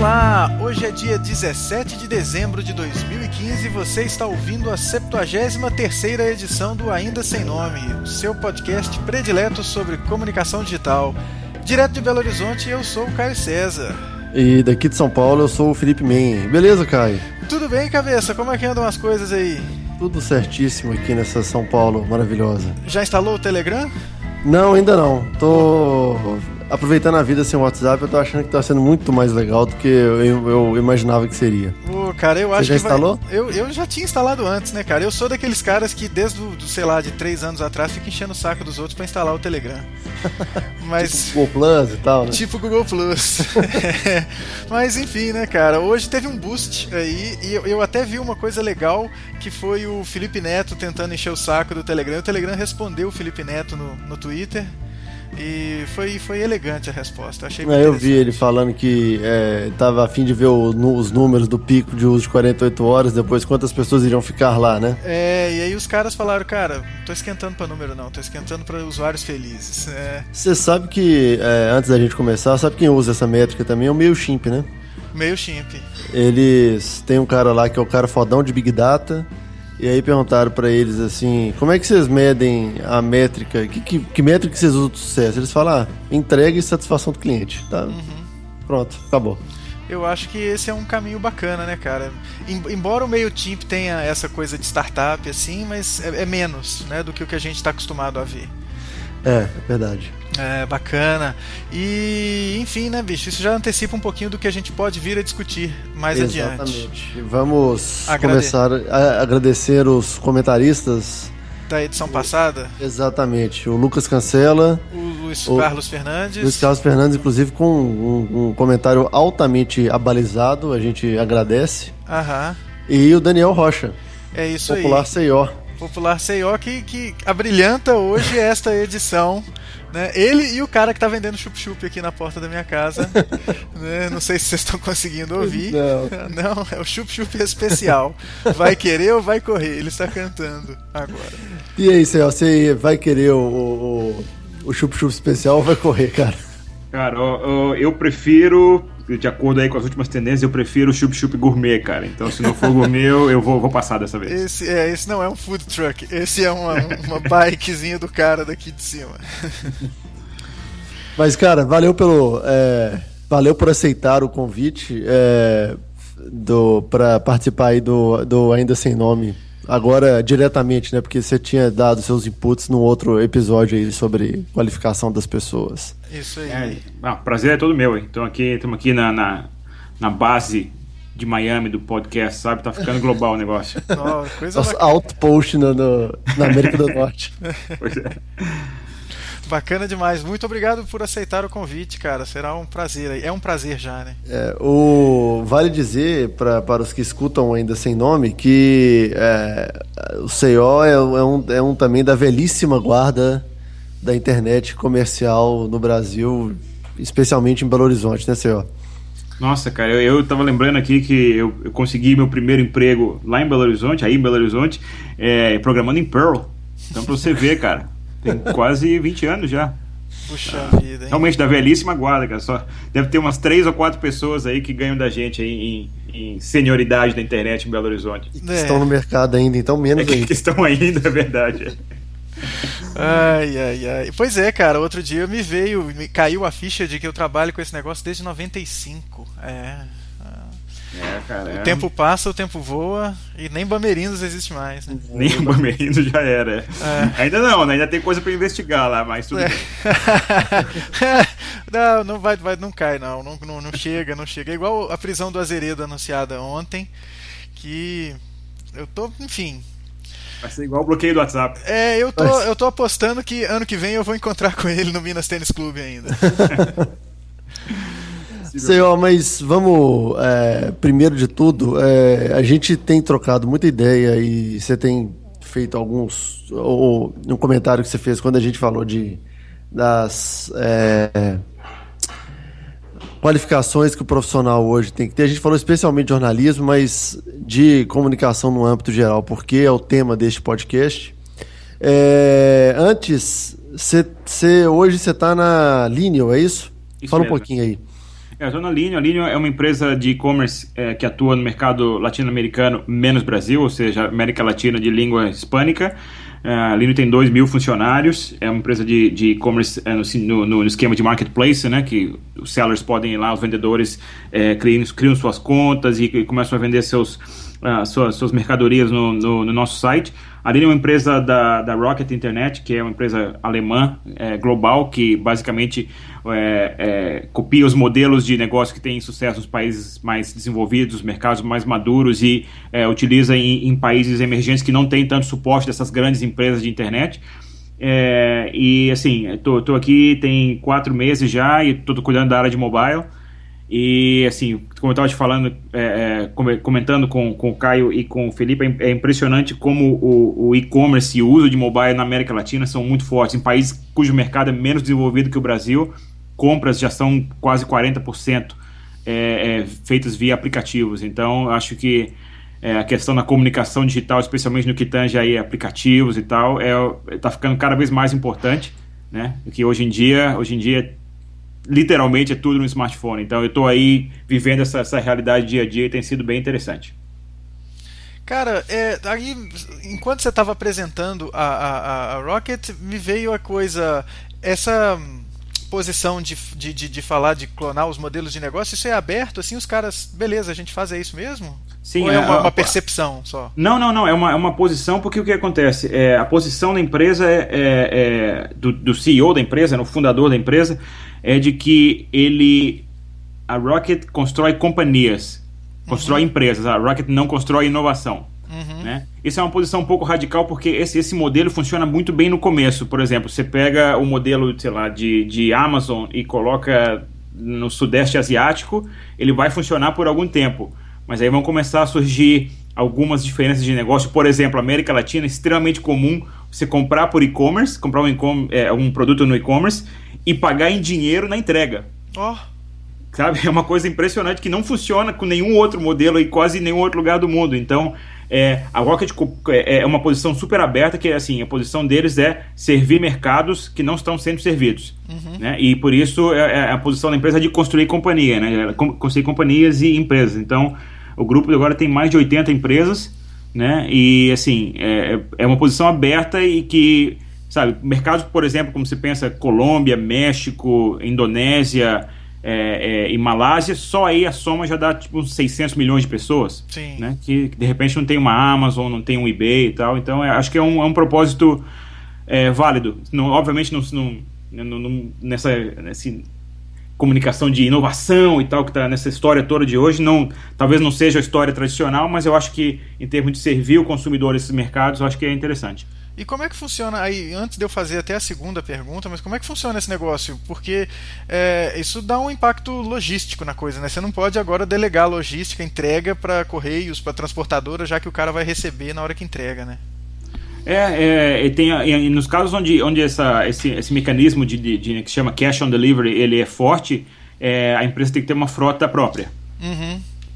Olá, hoje é dia 17 de dezembro de 2015 e você está ouvindo a 73ª edição do Ainda Sem Nome, o seu podcast predileto sobre comunicação digital. Direto de Belo Horizonte, eu sou o Caio César. E daqui de São Paulo eu sou o Felipe Men. Beleza, Caio? Tudo bem, cabeça? Como é que andam as coisas aí? Tudo certíssimo aqui nessa São Paulo maravilhosa. Já instalou o Telegram? Não, ainda não. Tô aproveitando a vida sem WhatsApp, eu tô achando que tá sendo muito mais legal do que eu imaginava que seria. Cara, eu acho Você já instalou? Eu já tinha instalado antes, né, cara? Eu sou daqueles caras que desde, sei lá, de 3 anos atrás fica enchendo o saco dos outros pra instalar o Telegram. Mas... tipo Google Plus e tal, né? Tipo Google Plus. Mas enfim, né, cara? Hoje teve um boost aí e eu até vi uma coisa legal que foi o Felipe Neto tentando encher o saco do Telegram. O Telegram respondeu o Felipe Neto no Twitter. E foi elegante a resposta. Achei muito eu vi ele falando que tava a fim de ver os números do pico de uso de 48 horas, depois quantas pessoas iriam ficar lá, né? E aí os caras falaram, cara, não tô esquentando pra número não, tô esquentando pra usuários felizes. Você sabe que, antes da gente começar, sabe quem usa essa métrica também? É o MailChimp, né? MailChimp. Eles têm um cara lá que é o cara fodão de Big Data. E aí perguntaram pra eles assim, como é que vocês medem a métrica? Que métrica vocês usam de sucesso? Eles falaram, entrega e satisfação do cliente. Tá? Pronto, acabou. Eu acho que esse é um caminho bacana, né, cara? Embora o MailChimp tenha essa coisa de startup, assim, mas é menos, né, do que o que a gente está acostumado a ver. É verdade. Bacana. E, enfim, né, bicho, isso já antecipa um pouquinho do que a gente pode vir a discutir mais adiante. Exatamente. Vamos começar a agradecer os comentaristas da edição passada. Exatamente. O Lucas Cancela. O Luiz Carlos Fernandes. Luiz Carlos Fernandes, inclusive, com um comentário altamente abalizado. A gente agradece. Aham. E o Daniel Rocha. É isso aí. Popular CEO. Popular CEO que abrilhanta hoje esta edição, né? Ele e o cara que tá vendendo chup-chup aqui na porta da minha casa, né? Não sei se vocês estão conseguindo ouvir. Não, é o chup-chup especial. Vai querer ou vai correr? Ele está cantando agora. E aí, CEO, você vai querer o chup-chup especial ou vai correr, cara? Cara, eu prefiro, de acordo aí com as últimas tendências, eu prefiro o chup-chup gourmet, cara. Então, se não for gourmet, eu vou passar dessa vez. Esse não é um food truck. Esse é uma bikezinha do cara daqui de cima. Mas, cara, valeu por aceitar o convite para participar aí do Ainda Sem Nome. Agora, diretamente, né? Porque você tinha dado seus inputs num outro episódio aí sobre qualificação das pessoas. Isso aí. Prazer é todo meu, hein? Estamos aqui na base de Miami do podcast, sabe? Tá ficando global o negócio. Coisa Nosso outpost na América do Norte. Pois é. Bacana demais. Muito obrigado por aceitar o convite, cara. Será um prazer. É um prazer já, né? Vale dizer para os que escutam Ainda Sem Nome que o CEO é um também da velhíssima guarda da internet comercial no Brasil, especialmente em Belo Horizonte, né, CEO? Nossa, cara, eu tava lembrando aqui que eu consegui meu primeiro emprego lá em Belo Horizonte, programando em Perl. Então, pra você ver, cara, tem quase 20 anos já. Puxa vida, hein? Realmente, da velhíssima guarda, cara. Só deve ter umas 3 ou 4 pessoas aí que ganham da gente aí em senioridade da internet em Belo Horizonte. Que estão no mercado ainda, então menos ainda. Que estão ainda, é verdade. Ai. Pois é, cara, outro dia me caiu a ficha de que eu trabalho com esse negócio desde 95. Cara, o tempo passa, o tempo voa e nem Bamerindos existe mais, né? Nem o Bamerindos já era. Ainda não, né? Ainda tem coisa pra investigar lá, mas tudo bem. Não cai não chega. É igual a prisão do Azeredo anunciada ontem, que eu tô, enfim... Vai ser igual o bloqueio do WhatsApp. Eu tô apostando que ano que vem eu vou encontrar com ele no Minas Tênis Clube ainda. Senhor, mas vamos, primeiro de tudo, a gente tem trocado muita ideia e você tem feito um comentário que você fez quando a gente falou das qualificações que o profissional hoje tem que ter. A gente falou especialmente de jornalismo, mas de comunicação no âmbito geral, porque é o tema deste podcast. Antes, hoje você está na Lineo, é isso? Fala um pouquinho aí. Eu estou na Linio. A Linio é uma empresa de e-commerce que atua no mercado latino-americano menos Brasil, ou seja, América Latina de língua hispânica. A Linio tem 2.000 funcionários, é uma empresa de e-commerce no esquema de marketplace, né, que os sellers podem ir lá, os vendedores criam suas contas e começam a vender suas mercadorias no nosso site. A Linio é uma empresa da Rocket Internet, que é uma empresa alemã global, que basicamente copia os modelos de negócio que têm sucesso nos países mais desenvolvidos, mercados mais maduros, e utiliza em países emergentes que não têm tanto suporte dessas grandes empresas de internet. E assim, estou aqui tem 4 meses já e estou cuidando da área de mobile. E assim, como eu estava te falando, comentando com o Caio e com o Felipe, é impressionante como o e-commerce e o uso de mobile na América Latina são muito fortes. Em países cujo mercado é menos desenvolvido que o Brasil, compras já são quase 40% feitas via aplicativos. Então, acho que a questão da comunicação digital, especialmente no que tange aí aplicativos e tal, está ficando cada vez mais importante, né? Porque hoje em dia literalmente é tudo no smartphone. Então eu estou aí vivendo essa realidade dia a dia e tem sido bem interessante. Cara, aí, enquanto você estava apresentando a Rocket, me veio a coisa, essa posição de falar de clonar os modelos de negócio, isso é aberto, assim, os caras, beleza, a gente faz isso mesmo? Sim, ou é uma percepção só? Não, é uma posição, porque o que acontece? A posição da empresa, do CEO da empresa, no fundador da empresa, é de que a Rocket constrói companhias, constrói empresas, a Rocket não constrói inovação. Né? Isso é uma posição um pouco radical, porque esse modelo funciona muito bem no começo. Por exemplo, você pega o modelo, sei lá, de Amazon e coloca no Sudeste Asiático, ele vai funcionar por algum tempo. Mas aí vão começar a surgir algumas diferenças de negócio. Por exemplo, a América Latina é extremamente comum você comprar por e-commerce, comprar um produto no e-commerce e pagar em dinheiro na entrega. Sabe? É uma coisa impressionante que não funciona com nenhum outro modelo em quase nenhum outro lugar do mundo. Então, a Rocket é uma posição super aberta, que assim, a posição deles é servir mercados que não estão sendo servidos. Né? E por isso a posição da empresa é de construir companhia, né? Construir companhias e empresas. Então, o grupo agora tem mais de 80 empresas, né? E assim, é uma posição aberta e que, sabe, mercados, por exemplo, como você pensa, Colômbia, México, Indonésia e Malásia, só aí a soma já dá tipo uns 600 milhões de pessoas. Sim. Né? Que de repente não tem uma Amazon, não tem um eBay e tal. Então acho que é um propósito válido. Obviamente nessa comunicação de inovação e tal, que está nessa história toda de hoje, talvez não seja a história tradicional, mas eu acho que em termos de servir o consumidor esses mercados, eu acho que é interessante. E como é que funciona, aí, antes de eu fazer até a segunda pergunta, mas como é que funciona esse negócio? Porque isso dá um impacto logístico na coisa, né? Você não pode agora delegar logística, entrega para correios, para transportadora, já que o cara vai receber na hora que entrega, né? Tem nos casos onde esse mecanismo que se chama cash on delivery, ele é forte, a empresa tem que ter uma frota própria.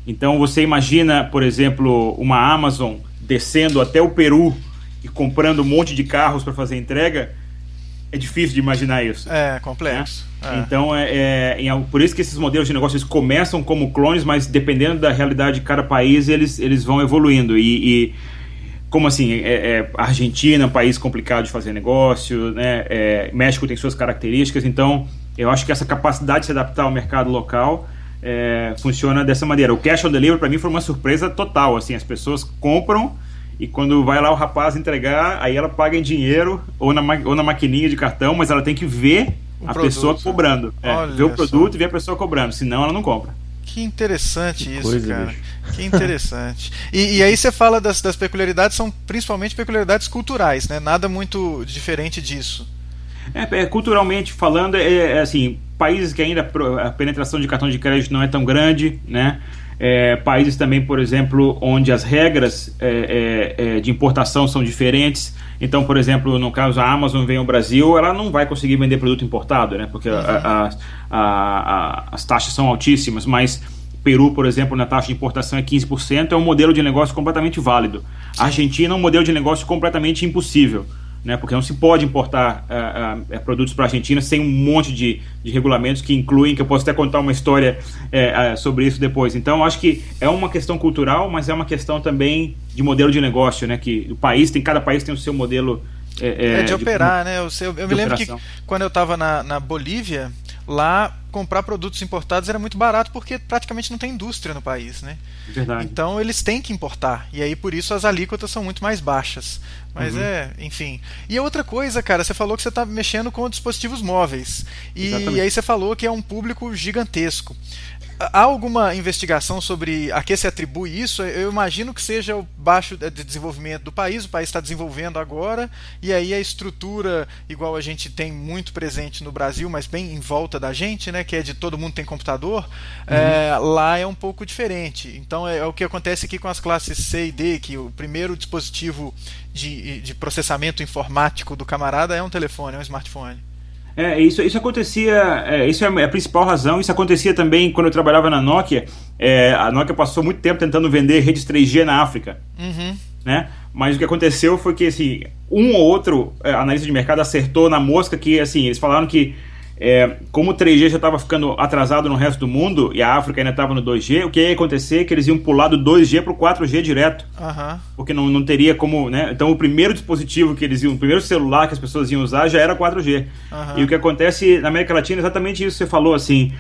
Então você imagina, por exemplo, uma Amazon descendo até o Peru e comprando um monte de carros para fazer entrega. É difícil de imaginar isso. É complexo. Né? Então, por isso que esses modelos de negócio eles começam como clones, mas dependendo da realidade de cada país, eles vão evoluindo. E como assim, a Argentina é um país complicado de fazer negócio, né? México tem suas características, então eu acho que essa capacidade de se adaptar ao mercado local funciona dessa maneira. O cash on delivery para mim foi uma surpresa total, assim, as pessoas compram e quando vai lá o rapaz entregar, aí ela paga em dinheiro ou na maquininha de cartão, mas ela tem que ver a pessoa cobrando. Ver o produto e ver a pessoa cobrando, senão ela não compra. Que interessante isso, coisa, cara. Bicho. Que interessante. E aí você fala das peculiaridades, são principalmente peculiaridades culturais, né? Nada muito diferente disso. Culturalmente falando, assim, países que ainda a penetração de cartão de crédito não é tão grande, né? Países também, por exemplo, onde as regras de importação são diferentes. Então, por exemplo, no caso a Amazon vem ao Brasil, ela não vai conseguir vender produto importado, né? Porque as taxas são altíssimas, mas Peru, por exemplo, na taxa de importação é 15%, é um modelo de negócio completamente válido. A Argentina é um modelo de negócio completamente impossível, né? Porque não se pode importar produtos para a Argentina sem um monte de regulamentos que incluem, que eu posso até contar uma história sobre isso depois. Então, acho que é uma questão cultural, mas é uma questão também de modelo de negócio, né? Que cada país tem o seu modelo de operar, né? Eu me lembro que quando eu estava na Bolívia, lá comprar produtos importados era muito barato porque praticamente não tem indústria no país, né? Verdade. Então eles têm que importar, e aí por isso as alíquotas são muito mais baixas. Mas enfim. E a outra coisa, cara, você falou que você está mexendo com dispositivos móveis, e aí você falou que é um público gigantesco. Há alguma investigação sobre a que se atribui isso? Eu imagino que seja o baixo desenvolvimento do país, o país está desenvolvendo agora, e aí a estrutura, igual a gente tem muito presente no Brasil, mas bem em volta da gente, né, que é de todo mundo tem computador, lá é um pouco diferente. Então é o que acontece aqui com as classes C e D, que o primeiro dispositivo de processamento informático do camarada é um telefone, é um smartphone. Isso acontecia, isso é a principal razão. Isso acontecia também quando eu trabalhava na Nokia. A Nokia passou muito tempo tentando vender redes 3G na África, né? Mas o que aconteceu foi que assim, um ou outro analista de mercado acertou na mosca que assim, eles falaram que como o 3G já estava ficando atrasado no resto do mundo e a África ainda estava no 2G, o que ia acontecer é que eles iam pular do 2G para o 4G direto, porque não teria como, né? Então o primeiro dispositivo o primeiro celular que as pessoas iam usar já era 4G. E o que acontece na América Latina é exatamente isso que você falou, assim,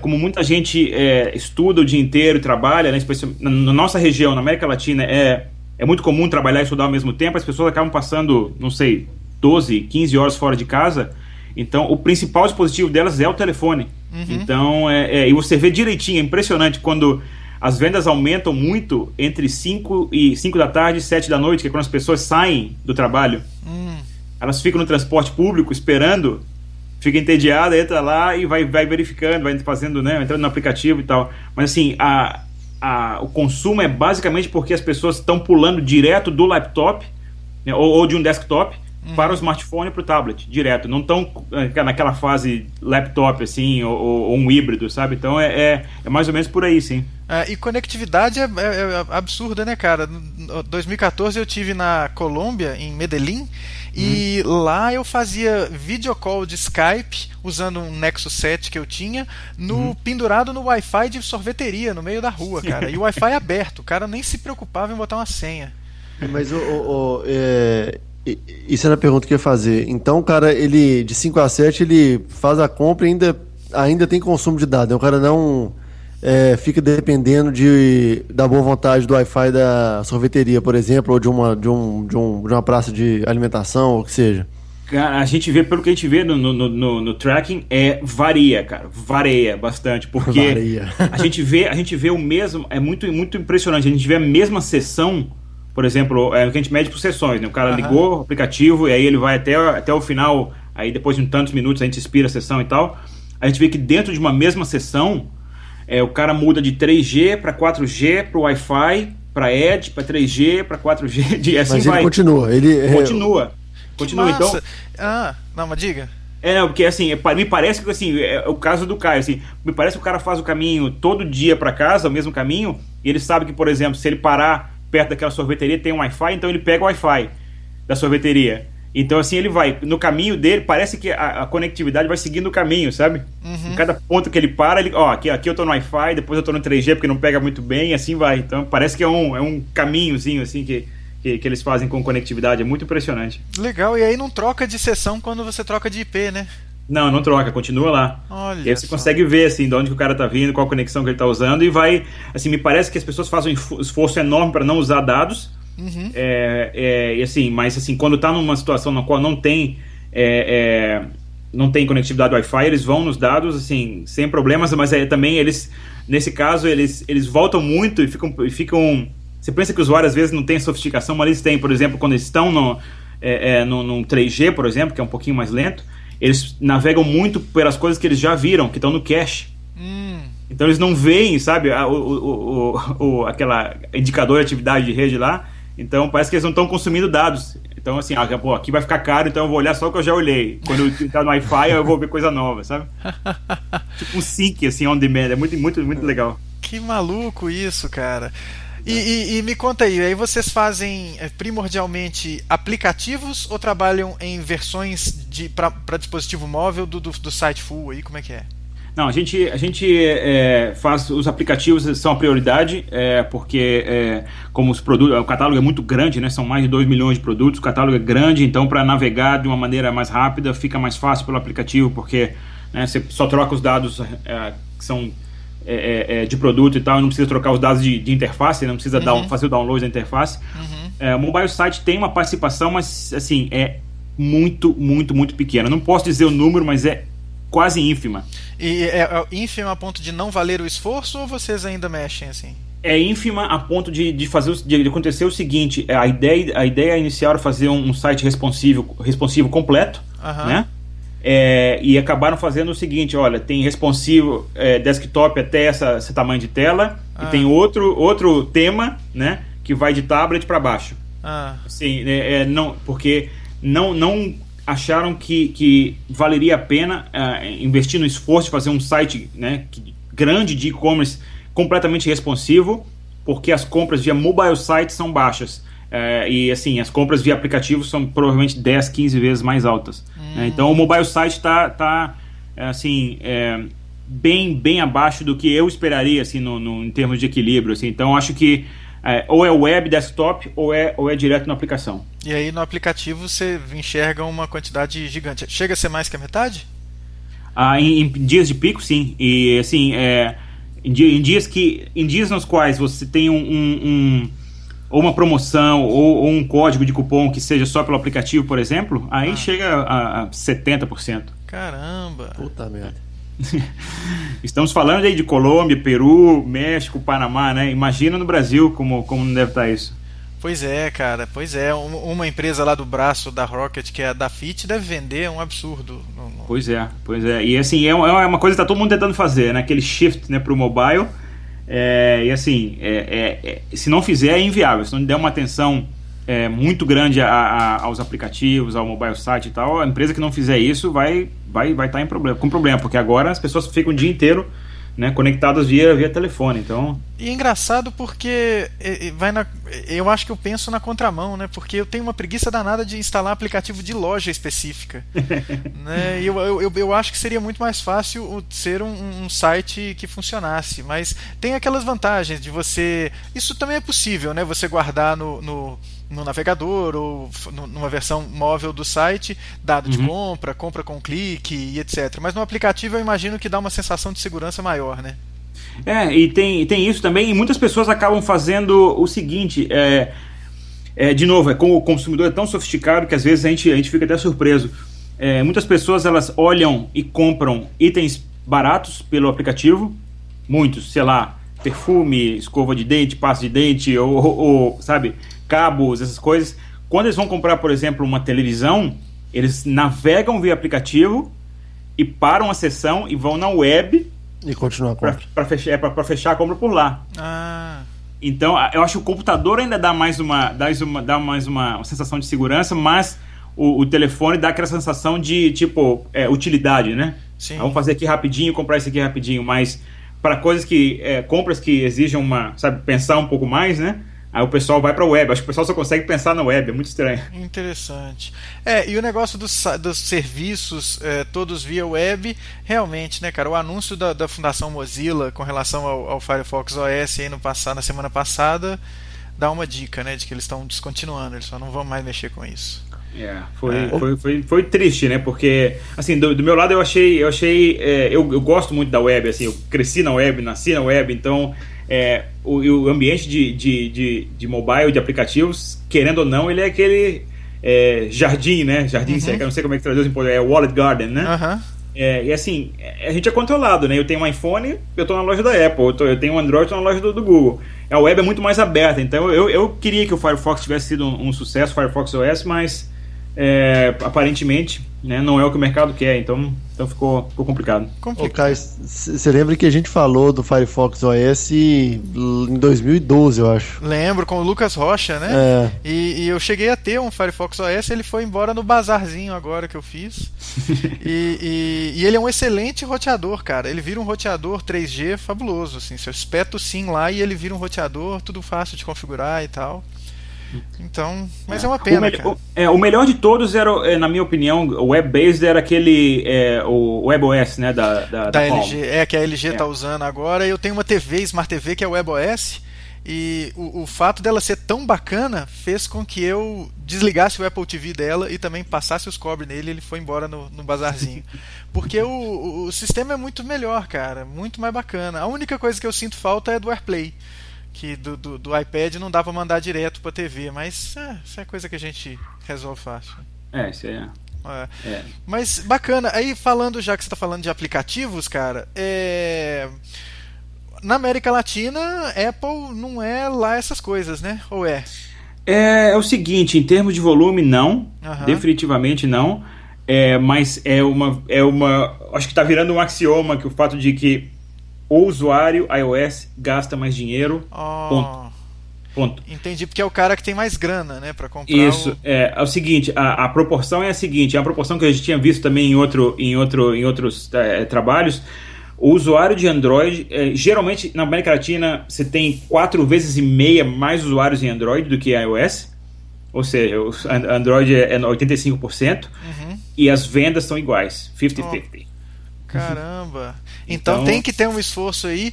como muita gente estuda o dia inteiro e trabalha, né? Na nossa região, na América Latina, é muito comum trabalhar e estudar ao mesmo tempo, as pessoas acabam passando, não sei, 12, 15 horas fora de casa. Então, o principal dispositivo delas é o telefone. Então, e você vê direitinho, é impressionante, quando as vendas aumentam muito entre 5 da tarde e 7 da noite, que é quando as pessoas saem do trabalho. Elas ficam no transporte público esperando, fica entediada, entra lá e vai verificando, vai fazendo, né, entrando no aplicativo e tal. Mas assim, o consumo é basicamente porque as pessoas estão pulando direto do laptop, né, ou de um desktop para o smartphone e para o tablet, direto. Não estão naquela fase laptop, assim, ou um híbrido, sabe? Então é mais ou menos por aí, sim. E conectividade é absurda, né, cara? Em 2014 eu tive na Colômbia, em Medellín, e lá eu fazia videocall de Skype usando um Nexus 7 que eu tinha, pendurado no Wi-Fi de sorveteria no meio da rua, cara. E o Wi-Fi aberto, o cara nem se preocupava em botar uma senha. Mas isso era a pergunta que eu ia fazer. Então o cara, ele de 5 a 7, ele faz a compra e ainda tem consumo de dados. O cara não fica dependendo da boa vontade do Wi-Fi da sorveteria, por exemplo, ou de uma praça de alimentação, ou o que seja. Cara, a gente vê, pelo que a gente vê no tracking, varia, cara. Varia bastante, porque a gente vê o mesmo, é muito, muito impressionante. A gente vê a mesma sessão. Por exemplo, o que a gente mede por sessões, né? O cara ligou o aplicativo e aí ele vai até o final, aí depois de tantos minutos a gente expira a sessão e tal. A gente vê que dentro de uma mesma sessão, o cara muda de 3G para 4G, para o Wi-Fi, para Edge, para 3G, para 4G, assim. Mas vai. Ele continua. Continua, então. Não, mas diga. Porque assim, me parece que assim, é o caso do Caio, assim, me parece que o cara faz o caminho todo dia para casa, o mesmo caminho, e ele sabe que, por exemplo, se ele parar perto daquela sorveteria tem um Wi-Fi, então ele pega o Wi-Fi da sorveteria. Então assim, ele vai, no caminho dele, parece que a conectividade vai seguindo o caminho, sabe? Em cada ponto que ele para, aqui eu tô no Wi-Fi, depois eu tô no 3G porque não pega muito bem, e assim vai. Então parece que é um caminhozinho assim que eles fazem com conectividade, é muito impressionante. Legal, e aí não troca de seção quando você troca de IP, né? Não troca, continua lá. Olha, e aí você consegue ver assim, de onde que o cara tá vindo, qual conexão que ele tá usando, e vai, assim, me parece que as pessoas fazem um esforço enorme para não usar dados, e assim, mas assim, quando tá numa situação na qual não tem conectividade Wi-Fi, eles vão nos dados, assim, sem problemas, mas também eles, nesse caso, eles voltam muito e ficam você pensa que o usuário às vezes não tem sofisticação, mas eles têm, por exemplo, quando eles estão num 3G, por exemplo, que é um pouquinho mais lento, eles navegam muito pelas coisas que eles já viram, que estão no cache. Então eles não veem, sabe, aquela indicador de atividade de rede lá. Então parece que eles não estão consumindo dados. Então assim, aqui vai ficar caro, então eu vou olhar só o que eu já olhei. Quando eu entrar no Wi-Fi eu vou ver coisa nova, sabe? Tipo um sync, assim, on demand. É muito, muito, muito legal. Que maluco isso, cara. E me conta aí vocês fazem primordialmente aplicativos ou trabalham em versões para dispositivo móvel do site full aí, como é que é? Não, a gente faz os aplicativos, são a prioridade, porque como os produtos, o catálogo é muito grande, né? São mais de 2 milhões de produtos, o catálogo é grande, então para navegar de uma maneira mais rápida fica mais fácil pelo aplicativo, porque, né, você só troca os dados que são de produto e tal, e não precisa trocar os dados de interface, não precisa fazer o download da interface. O mobile site tem uma participação, mas assim, é muito, muito, muito pequena. Não posso dizer o número, mas é quase ínfima. E é ínfima a ponto de não valer o esforço, ou vocês ainda mexem assim? É ínfima a ponto de acontecer o seguinte: a ideia inicial era fazer um site responsivo completo, né? E acabaram fazendo o seguinte: olha, tem responsivo desktop até esse tamanho de tela, e tem outro tema, né, que vai de tablet para baixo. Assim, não, porque não acharam que valeria a pena investir no esforço de fazer um site, né, grande de e-commerce completamente responsivo, porque as compras via mobile site são baixas. E assim, as compras via aplicativo são provavelmente 10, 15 vezes mais altas. Então o mobile site está assim, bem abaixo do que eu esperaria, assim, em termos de equilíbrio. Assim. Então acho que ou é web, desktop, ou é direto na aplicação. E aí no aplicativo você enxerga uma quantidade gigante. Chega a ser mais que a metade? Em dias de pico, sim. E assim, em dias nos quais você tem ou uma promoção ou um código de cupom que seja só pelo aplicativo, por exemplo, aí chega a 70%. Caramba! Puta merda. Estamos falando aí de Colômbia, Peru, México, Panamá, né? Imagina no Brasil como não deve estar isso. Pois é, cara, uma empresa lá do braço da Rocket, que é a Dafit, deve vender um absurdo. Pois é. E assim, é uma coisa que está todo mundo tentando fazer, né? Aquele shift, né, para o mobile. E assim, se não fizer, é inviável. Se não der uma atenção muito grande aos aplicativos, ao mobile site e tal, a empresa que não fizer isso vai estar com problema, porque agora as pessoas ficam o dia inteiro, né, conectadas via telefone. Então... E é engraçado porque eu acho que eu penso na contramão, né? Porque eu tenho uma preguiça danada de instalar aplicativo de loja específica. Né? Eu acho que seria muito mais fácil ser um site que funcionasse, mas tem aquelas vantagens de você... Isso também é possível, né? Você guardar no navegador ou numa versão móvel do site, dado de compra com clique e etc. Mas no aplicativo eu imagino que dá uma sensação de segurança maior, né? E tem isso também, e muitas pessoas acabam fazendo o seguinte, de novo, como o consumidor é tão sofisticado que às vezes a gente fica até surpreso. Muitas pessoas, elas olham e compram itens baratos pelo aplicativo, muitos, sei lá, perfume, escova de dente, pasta de dente, ou sabe, cabos, essas coisas. Quando eles vão comprar, por exemplo, uma televisão, eles navegam via aplicativo e param a sessão e vão na web e continuar a compra. Para fechar a compra por lá. Então, eu acho que o computador ainda dá mais uma sensação de segurança, mas o telefone dá aquela sensação de, tipo, utilidade, né? Sim. Vamos fazer aqui rapidinho, comprar isso aqui rapidinho, mas para coisas compras que exijam pensar um pouco mais, né? Aí o pessoal vai para a web. Acho que o pessoal só consegue pensar na web, é muito estranho. Interessante. E o negócio dos serviços todos via web, realmente, né, cara? O anúncio da Fundação Mozilla com relação ao Firefox OS aí na semana passada dá uma dica, né, de que eles estão descontinuando, eles só não vão mais mexer com isso. Foi triste, né? Porque, assim, do meu lado eu gosto muito da web, assim, eu cresci na web, nasci na web, então o ambiente de mobile, de aplicativos, querendo ou não, ele é aquele jardim, né? Jardim, eu não sei como é que traduz em português, Wallet Garden, né? E assim, a gente é controlado, né? Eu tenho um iPhone, eu estou na loja da Apple, eu tenho um Android, estou na loja do Google. A web é muito mais aberta, então eu queria que o Firefox tivesse sido um sucesso, o Firefox OS, mas aparentemente, né, não é o que o mercado quer, então ficou complicado. Ô, Caio, você lembra que a gente falou do Firefox OS em 2012, eu acho. Lembro, com o Lucas Rocha, né? E eu cheguei a ter um Firefox OS, ele foi embora no bazarzinho agora que eu fiz. e ele é um excelente roteador, cara. Ele vira um roteador 3G fabuloso, assim. Você espeta o SIM lá e ele vira um roteador, tudo fácil de configurar e tal. Então, mas é uma pena, cara. O melhor de todos era, na minha opinião, o web-based era aquele, o WebOS, né, da LG, que a LG tá usando agora. Eu tenho uma TV, Smart TV, que é o WebOS, e o fato dela ser tão bacana fez com que eu desligasse o Apple TV dela e também passasse os cobres nele e ele foi embora no bazarzinho. Porque o sistema é muito melhor, cara, muito mais bacana. A única coisa que eu sinto falta é do AirPlay, que do iPad não dá pra mandar direto pra TV, mas isso é coisa que a gente resolve fácil. Isso é. Mas bacana, aí falando, já que você tá falando de aplicativos, cara, na América Latina, Apple não é lá essas coisas, né? Ou é? É o seguinte, em termos de volume, não, definitivamente não, mas acho que tá virando um axioma que o fato de que o usuário iOS gasta mais dinheiro. Ponto. Entendi, porque é o cara que tem mais grana, né, para comprar. Isso. É o seguinte, a proporção é a seguinte, é a proporção que a gente tinha visto também em outros trabalhos. O usuário de Android, geralmente na América Latina você tem 4,5 vezes mais usuários em Android do que iOS. Ou seja, o Android é 85%, e as vendas são iguais, 50-50. Caramba! Então tem que ter um esforço aí,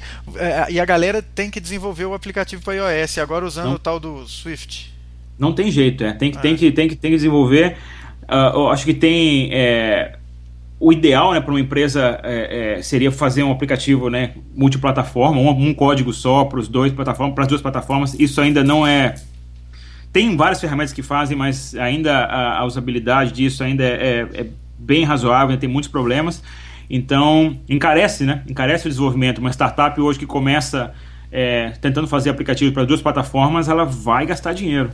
e a galera tem que desenvolver o aplicativo para iOS, agora usando o tal do Swift. Não tem jeito, tem que desenvolver. Eu acho que tem o ideal, né, para uma empresa seria fazer um aplicativo, né, multiplataforma, um código só para as duas plataformas. Isso ainda não é. Tem várias ferramentas que fazem, mas ainda a usabilidade disso ainda é bem razoável, tem muitos problemas. Então, encarece o desenvolvimento. Uma startup hoje que começa tentando fazer aplicativo para 2 plataformas, ela vai gastar dinheiro.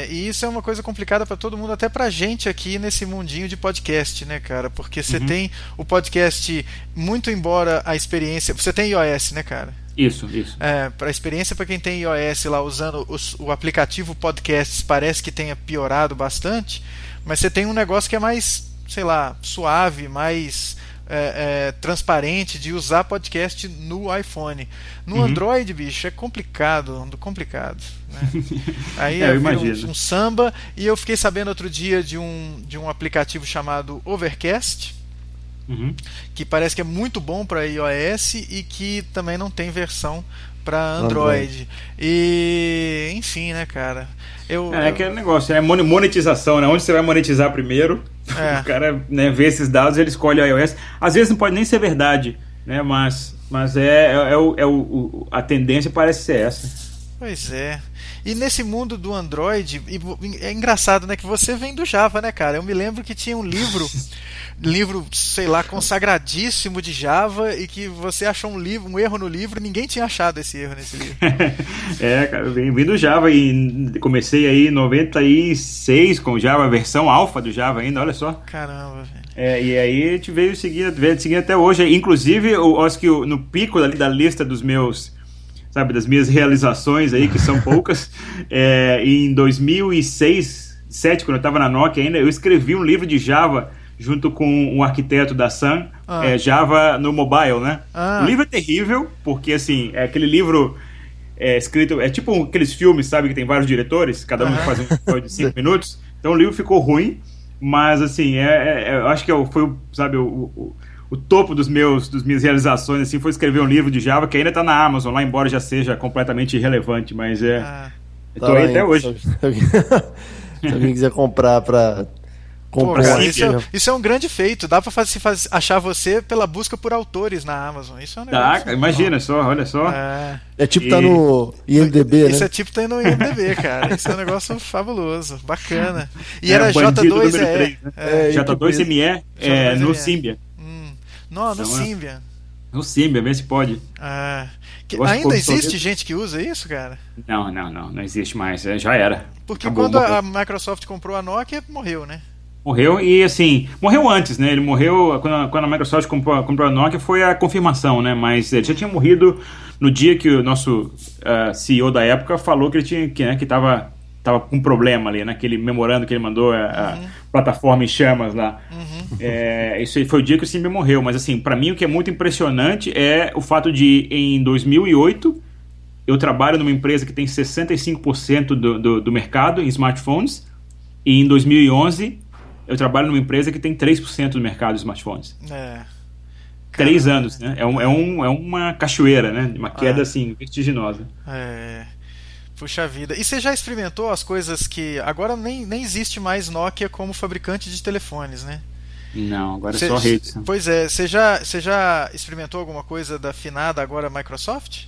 E isso é uma coisa complicada para todo mundo, até pra gente aqui nesse mundinho de podcast, né, cara? Porque você tem o podcast, muito embora a experiência... Você tem iOS, né, cara? Isso. Para a experiência, para quem tem iOS lá usando o aplicativo Podcasts, parece que tenha piorado bastante, mas você tem um negócio que é mais, sei lá, suave, mais transparente de usar podcast no iPhone. No Android, bicho, é complicado, né? Aí eu imagino um samba. E eu fiquei sabendo outro dia de um aplicativo chamado Overcast, que parece que é muito bom para iOS e que também não tem versão para Android. E enfim, né, cara, aquele negócio, monetização, né? Onde você vai monetizar primeiro? O cara, né, vê esses dados, ele escolhe o iOS. Às vezes não pode nem ser verdade, né? Mas a tendência parece ser essa. Pois é. E nesse mundo do Android, é engraçado, né, que você vem do Java, né, cara? Eu me lembro que tinha um livro, sei lá, consagradíssimo de Java, e que você achou um erro no livro, ninguém tinha achado esse erro nesse livro. Cara, eu vim do Java e comecei aí em 96 com Java, a versão alfa do Java ainda, olha só. Caramba, velho. E aí a gente veio seguindo até hoje. Inclusive, eu acho que no pico da lista dos meus... das minhas realizações aí, que são poucas, em 2006, 2007, quando eu estava na Nokia ainda, eu escrevi um livro de Java junto com um arquiteto da Sun, Java no mobile, né? O livro é terrível, porque assim, é aquele livro escrito, é tipo aqueles filmes, sabe, que tem vários diretores, cada um faz um episódio de 5 minutos, então o livro ficou ruim, mas assim, eu acho que foi, sabe, o topo das minhas realizações assim, foi escrever um livro de Java que ainda está na Amazon, lá, embora já seja completamente irrelevante, mas estou aí até hoje. Se alguém quiser comprar para cara, isso é um grande feito. Dá para achar você pela busca por autores na Amazon. Isso é um negócio. Imagina só, olha só. Tipo tá no IMDb, né? Isso é tipo tá no IMDb, cara. Isso é um negócio fabuloso, bacana. E era J2EE, né? J2ME no Symbian. No Symbian. O Symbian, vê se pode. Ainda existe gente que usa isso, cara? Não existe mais, já era. Porque quando a Microsoft comprou a Nokia, morreu, né? Morreu e assim, morreu antes, né? Ele morreu quando a Microsoft comprou a Nokia, foi a confirmação, né? Mas ele já tinha morrido no dia que o nosso CEO da época falou que ele tinha que tava com um problema ali, naquele memorando que ele mandou a plataforma em chamas lá. Isso foi o dia que o Symbian morreu, mas assim, para mim o que é muito impressionante é o fato de, em 2008, eu trabalho numa empresa que tem 65% do mercado em smartphones, e em 2011 eu trabalho numa empresa que tem 3% do mercado de smartphones. 3 anos, né? É uma cachoeira, né? Uma queda, assim, vertiginosa. Puxa vida. E você já experimentou as coisas que... Agora nem existe mais Nokia como fabricante de telefones, né? Não, agora é só rede. Pois é. Você já experimentou alguma coisa da finada agora Microsoft?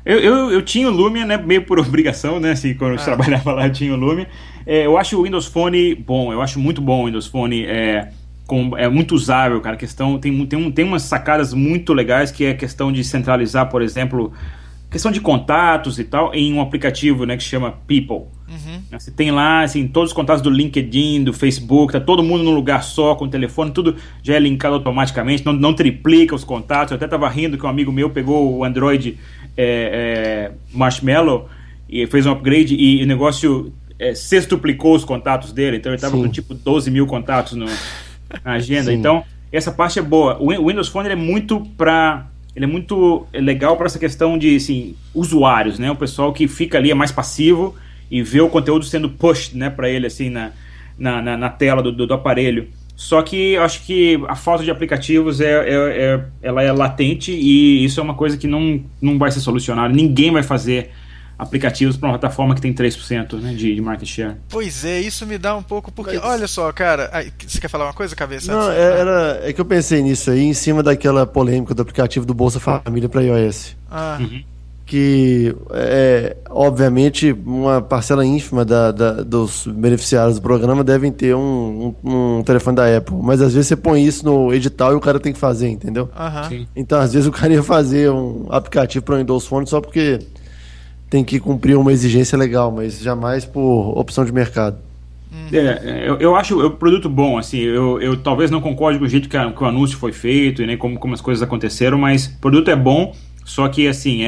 Eu tinha o Lumia, né, meio por obrigação, né, assim, quando eu trabalhava lá eu tinha o Lumia. Eu acho o Windows Phone bom, eu acho muito bom o Windows Phone, é muito usável, cara, tem umas sacadas muito legais, que é a questão de centralizar, por exemplo, questão de contatos e tal, em um aplicativo, né, que se chama People. Você tem lá, assim, todos os contatos do LinkedIn, do Facebook, tá todo mundo num lugar só, com o telefone, tudo já é linkado automaticamente, não triplica os contatos. Eu até tava rindo que um amigo meu pegou o Android Marshmallow e fez um upgrade e o negócio sextuplicou os contatos dele, então ele tava com tipo 12 mil contatos na agenda. Sim. Então, essa parte é boa. O Windows Phone ele é muito legal para essa questão de, assim, usuários, né? O pessoal que fica ali é mais passivo e vê o conteúdo sendo pushed, né, para ele, assim, na tela do aparelho. Só que eu acho que a falta de aplicativos ela é latente, e isso é uma coisa que não vai ser solucionada. Ninguém vai fazer aplicativos para uma plataforma que tem 3%, né, de market share. Pois é, isso me dá um pouco, porque, olha só, cara, você quer falar uma coisa, Cabeça? Não, é que eu pensei nisso aí, em cima daquela polêmica do aplicativo do Bolsa Família para iOS. Que, obviamente, uma parcela ínfima dos beneficiários do programa devem ter um telefone da Apple, mas às vezes você põe isso no edital e o cara tem que fazer, entendeu? Então, às vezes o cara ia fazer um aplicativo para o Windows Phone só porque tem que cumprir uma exigência legal, mas jamais por opção de mercado. Eu acho o produto bom, assim, eu talvez não concorde com o jeito que o anúncio foi feito e nem como as coisas aconteceram, mas o produto é bom, só que, assim,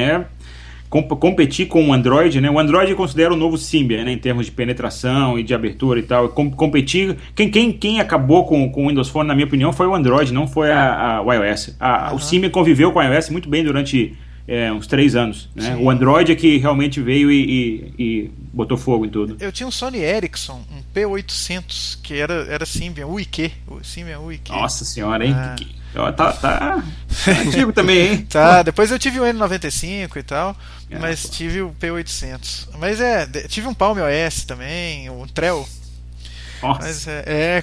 competir com o Android, né? O Android eu considero o novo Symbian, né, em termos de penetração e de abertura e tal. Competir, quem acabou com o Windows Phone, na minha opinião, foi o Android, não foi o iOS. O Symbian conviveu com o iOS muito bem durante uns 3 anos, né? O Android é que realmente veio e botou fogo em tudo. Eu tinha um Sony Ericsson, um P800, que era Symbian, UIQ. O Symbian UIQ. Nossa senhora, hein? Tá antigo também, hein? Tá, depois eu tive o N95 e tal, mas tive o P800. Mas tive um Palm OS também, um Trell. Nossa. Mas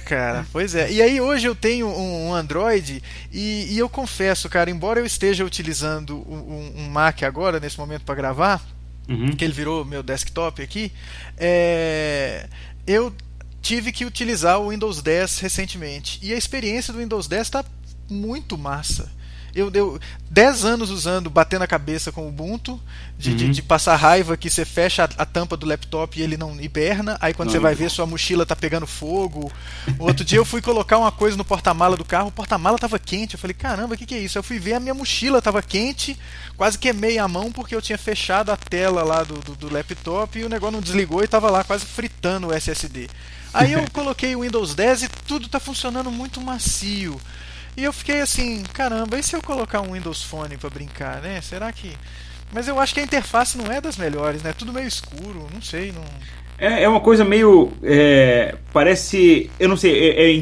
cara, pois é. E aí hoje eu tenho um Android e eu confesso, cara, embora eu esteja utilizando um Mac agora, nesse momento, para gravar, que ele virou meu desktop aqui, eu tive que utilizar o Windows 10 recentemente. E a experiência do Windows 10 está muito massa. Eu 10 anos usando, batendo a cabeça com o Ubuntu, de passar raiva que você fecha a tampa do laptop e ele não hiberna, aí quando você vai ver, sua mochila tá pegando fogo. Outro dia eu fui colocar uma coisa no porta-mala do carro, o porta-mala tava quente, eu falei, caramba, o que é isso? Eu fui ver, a minha mochila tava quente, quase queimei a mão porque eu tinha fechado a tela lá do laptop e o negócio não desligou e tava lá quase fritando o SSD. Aí eu coloquei o Windows 10 e tudo tá funcionando muito macio. E eu fiquei assim, caramba, e se eu colocar um Windows Phone pra brincar, né? Será que... Mas eu acho que a interface não é das melhores, né? Tudo meio escuro, não sei, não... É uma coisa meio... parece... Eu não sei,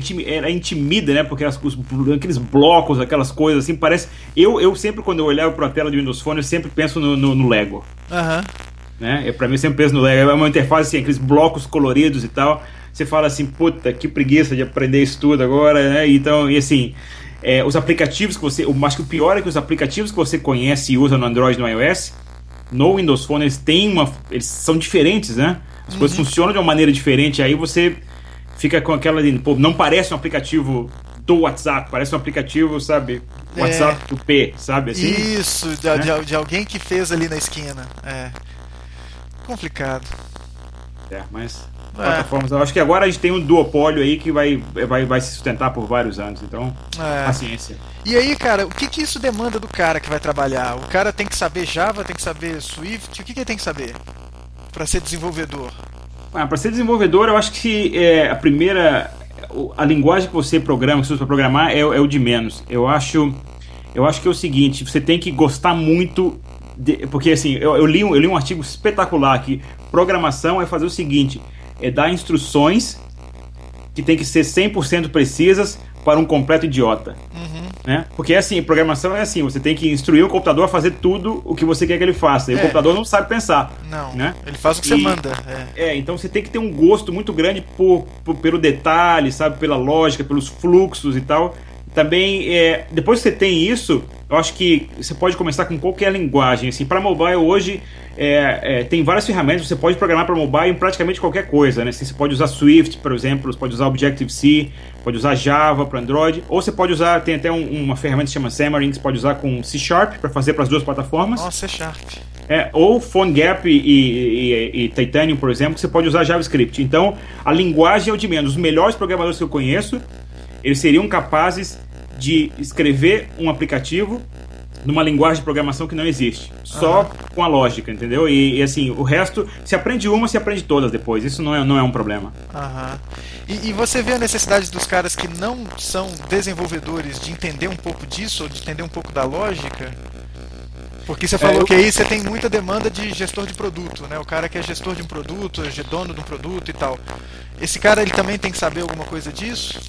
intimida, né? Porque aqueles blocos, aquelas coisas assim, parece... Eu sempre, quando eu olhava pra tela de Windows Phone, eu sempre penso no Lego. Né? Pra mim, eu sempre penso no Lego. É uma interface assim, aqueles blocos coloridos e tal. Você fala assim, puta, que preguiça de aprender isso tudo agora, né? Então, e assim... os aplicativos que você... Mas que o pior é que os aplicativos que você conhece e usa no Android e no iOS, no Windows Phone, eles são diferentes, né? As coisas funcionam de uma maneira diferente. Aí você fica com aquela... Pô, não parece um aplicativo do WhatsApp, parece um aplicativo, sabe, WhatsApp do P, sabe assim? Isso, de alguém que fez ali na esquina. Complicado. Mas plataformas, eu acho que agora a gente tem um duopólio aí que vai se sustentar por vários anos, então paciência. E aí, cara, o que isso demanda do cara que vai trabalhar? O cara tem que saber Java, tem que saber Swift, o que ele tem que saber para ser desenvolvedor? Para ser desenvolvedor, eu acho que a linguagem que você programa, que você usa para programar, é o de menos. Eu acho que é o seguinte, você tem que gostar muito porque assim, eu li um artigo espetacular que programação é fazer o seguinte, é dar instruções que tem que ser 100% precisas para um completo idiota. Né? Porque assim, programação é assim, você tem que instruir o computador a fazer tudo o que você quer que ele faça, e o computador não sabe pensar. Não, né? Ele faz o que você manda. Então você tem que ter um gosto muito grande pelo detalhe, sabe, pela lógica, pelos fluxos e tal. Também, depois que você tem isso, eu acho que você pode começar com qualquer linguagem. Assim, para mobile hoje, tem várias ferramentas, você pode programar para mobile em praticamente qualquer coisa. Né? Assim, você pode usar Swift, por exemplo, você pode usar Objective-C, pode usar Java para Android, ou você pode usar, tem até uma ferramenta que se chama Xamarin, que você pode usar com C# para fazer para as duas plataformas. Nossa, C#. Ou PhoneGap e Titanium, por exemplo, que você pode usar JavaScript. Então, a linguagem é o de menos. Os melhores programadores que eu conheço, eles seriam capazes de escrever um aplicativo numa linguagem de programação que não existe. Só com a lógica, entendeu? E assim, o resto, se aprende uma, se aprende todas depois. Isso não é um problema. E você vê a necessidade dos caras que não são desenvolvedores de entender um pouco disso, ou de entender um pouco da lógica? Porque você falou que aí você tem muita demanda de gestor de produto, né? O cara que é gestor de um produto, é dono de um produto e tal. Esse cara, ele também tem que saber alguma coisa disso?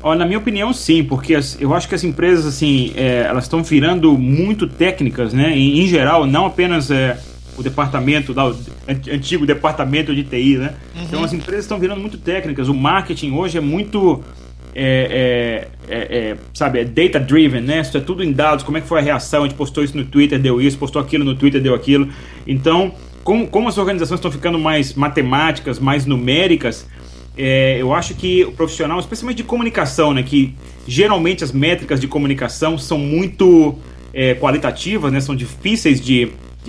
Na minha opinião, sim, porque eu acho que as empresas, assim, elas estão virando muito técnicas, né? Em geral, não apenas o departamento, o antigo departamento de TI, né? Então as empresas estão virando muito técnicas. O marketing hoje é muito, sabe, data-driven, né? Isso é tudo em dados, como é que foi a reação, a gente postou isso no Twitter, deu isso, postou aquilo no Twitter, deu aquilo. Então, como as organizações estão ficando mais matemáticas, mais numéricas, eu acho que o profissional, especialmente de comunicação, né, que geralmente as métricas de comunicação são muito qualitativas, né, são difíceis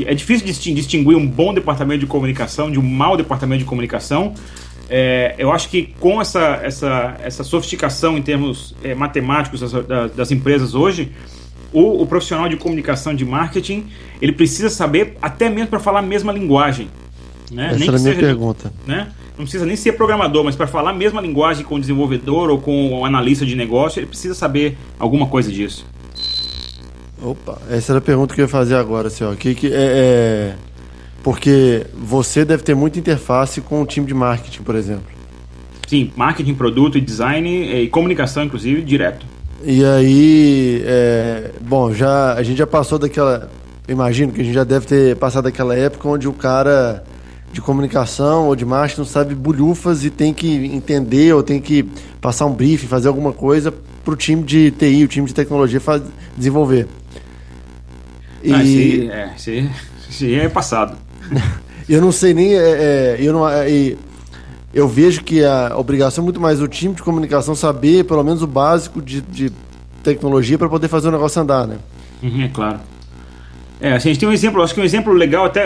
é difícil distinguir um bom departamento de comunicação de um mau departamento de comunicação. Eu acho que com essa sofisticação em termos matemáticos das empresas hoje, o profissional de comunicação, de marketing, ele precisa saber até mesmo para falar a mesma linguagem. Né? Essa era a minha pergunta. Né? Não precisa nem ser programador, mas para falar a mesma linguagem com o desenvolvedor ou com o analista de negócio, ele precisa saber alguma coisa disso. Opa, essa era a pergunta que eu ia fazer agora, senhor. Porque você deve ter muita interface com o time de marketing, por exemplo. Sim, marketing, produto e design e comunicação, inclusive, direto. E aí, a gente já passou daquela... Imagino que a gente já deve ter passado daquela época onde o cara de comunicação ou de marketing não sabe bulhufas e tem que entender ou tem que passar um briefing, fazer alguma coisa para o time de TI, o time de tecnologia desenvolver. Isso é passado. Eu não sei nem... eu vejo que a obrigação é muito mais do time de comunicação saber pelo menos o básico de tecnologia para poder fazer o negócio andar, né? É claro. A gente tem um exemplo, acho que um exemplo legal, até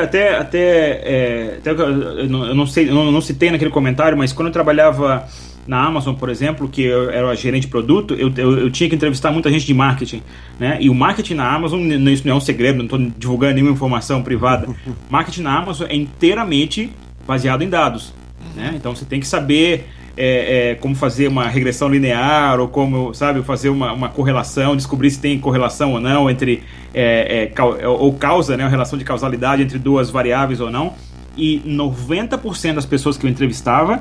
eu não citei naquele comentário, mas quando eu trabalhava na Amazon, por exemplo, que eu era gerente de produto, eu tinha que entrevistar muita gente de marketing, né? E o marketing na Amazon, isso não é um segredo, não estou divulgando nenhuma informação privada. Marketing na Amazon é inteiramente baseado em dados, né? Então você tem que saber como fazer uma regressão linear ou como, sabe, fazer uma correlação, descobrir se tem correlação ou não entre ou causa, né, uma relação de causalidade entre duas variáveis ou não. E 90% das pessoas que eu entrevistava,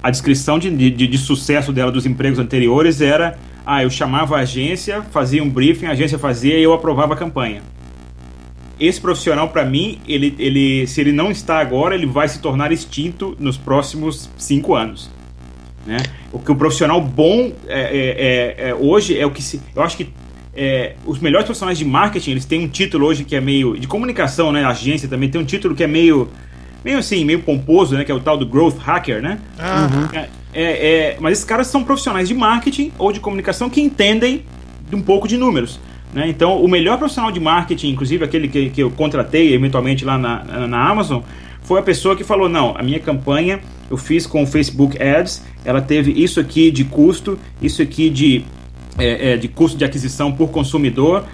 a descrição de sucesso dela dos empregos anteriores era: eu chamava a agência, fazia um briefing, a agência fazia e eu aprovava a campanha. Esse profissional, para mim, se ele não está agora, ele vai se tornar extinto nos próximos 5 anos. Né? O que o profissional bom hoje é o que eu acho que os melhores profissionais de marketing, eles têm um título hoje que é meio de comunicação, né? A agência também tem um título que é meio pomposo, né? Que é o tal do growth hacker, né? Mas esses caras são profissionais de marketing ou de comunicação que entendem um pouco de números, né? Então, o melhor profissional de marketing, inclusive aquele que eu contratei eventualmente lá na Amazon, foi a pessoa que falou, não, a minha campanha eu fiz com o Facebook Ads, ela teve isso aqui de custo, isso aqui de custo de aquisição por consumidor,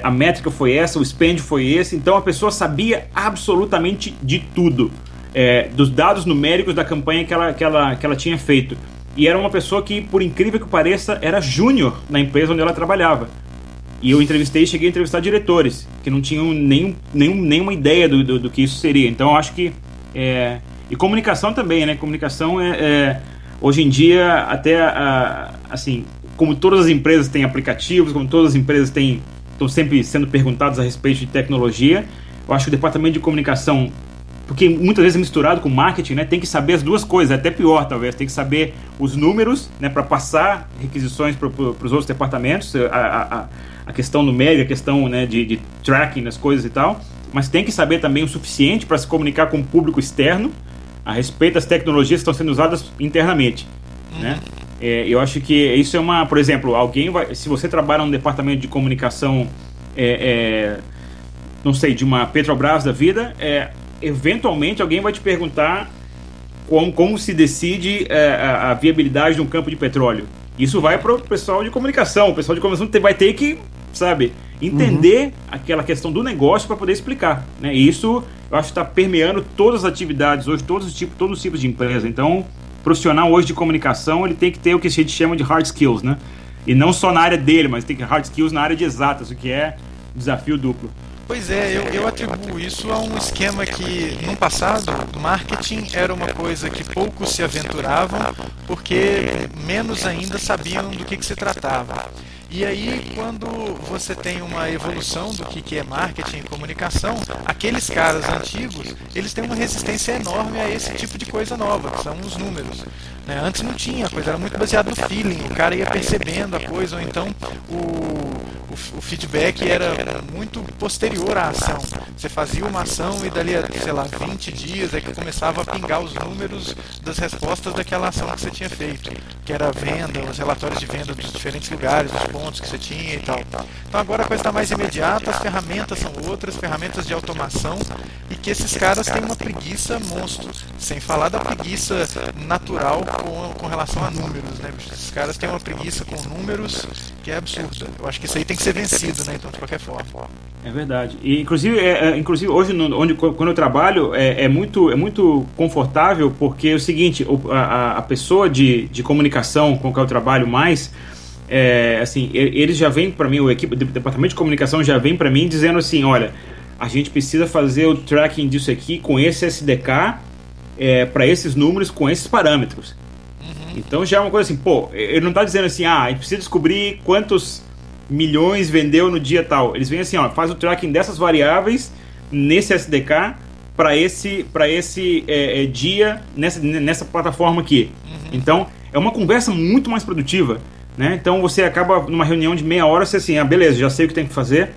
a métrica foi essa, o spend foi esse. Então a pessoa sabia absolutamente de tudo, dos dados numéricos da campanha que ela tinha feito. E era uma pessoa que, por incrível que pareça, era júnior na empresa onde ela trabalhava. E eu cheguei a entrevistar diretores que não tinham nenhuma ideia do que isso seria. Então eu acho que... E comunicação também, né? Comunicação hoje em dia, até assim, como todas as empresas têm aplicativos, como todas as empresas estão sempre sendo perguntadas a respeito de tecnologia, eu acho que o departamento de comunicação, porque muitas vezes é misturado com marketing, né? Tem que saber as duas coisas, até pior talvez, tem que saber os números, né? Para passar requisições para os outros departamentos, a questão numérica, a questão, né, de tracking das coisas e tal, mas tem que saber também o suficiente para se comunicar com o público externo a respeito das tecnologias que estão sendo usadas internamente, né? Eu acho que isso é por exemplo, se você trabalha num departamento de comunicação, não sei, de uma Petrobras da vida, eventualmente alguém vai te perguntar como se decide a viabilidade de um campo de petróleo. Isso vai para o pessoal de comunicação. O pessoal de comunicação vai ter que, sabe, entender aquela questão do negócio para poder explicar, né? E isso eu acho que está permeando todas as atividades hoje, todos os tipos de empresa. Então, o profissional hoje de comunicação, ele tem que ter o que a gente chama de hard skills, né? E não só na área dele, mas tem que ter hard skills na área de exatas, o que é desafio duplo. Pois é, eu atribuo isso a um esquema que, no passado, marketing era uma coisa que poucos se aventuravam, porque menos ainda sabiam do que se tratava. E aí, quando você tem uma evolução do que é marketing e comunicação, aqueles caras antigos, eles têm uma resistência enorme a esse tipo de coisa nova, que são os números, né? Antes não tinha, a coisa era muito baseada no feeling, o cara ia percebendo a coisa, ou então o feedback era muito posterior à ação. Você fazia uma ação e dali a, sei lá, 20 dias é que começava a pingar os números das respostas daquela ação que você tinha feito, que era a venda, os relatórios de venda dos diferentes lugares, os pontos que você tinha e tal. Então agora a coisa está mais imediata, as ferramentas são outras, ferramentas de automação, e que esses caras têm uma preguiça monstro, sem falar da preguiça natural com relação a números, né, bicho? Esses caras têm uma preguiça com números que é absurda. Eu acho que isso aí tem que ser vencido, né, então, de qualquer forma. É verdade. E, inclusive hoje, quando eu trabalho, é muito confortável, porque é o seguinte, a pessoa de comunicação com que eu trabalho mais, assim, eles já vêm para mim, o departamento de comunicação já vem para mim dizendo assim, olha, a gente precisa fazer o tracking disso aqui com esse SDK, para esses números, com esses parâmetros. Então já é uma coisa assim, ele não está dizendo assim, a gente precisa descobrir quantos milhões vendeu no dia tal. Eles vêm assim, faz o tracking dessas variáveis nesse SDK para esse dia nessa plataforma aqui. Então é uma conversa muito mais produtiva, né? Então você acaba numa reunião de meia hora, você assim, beleza, já sei o que tem que fazer,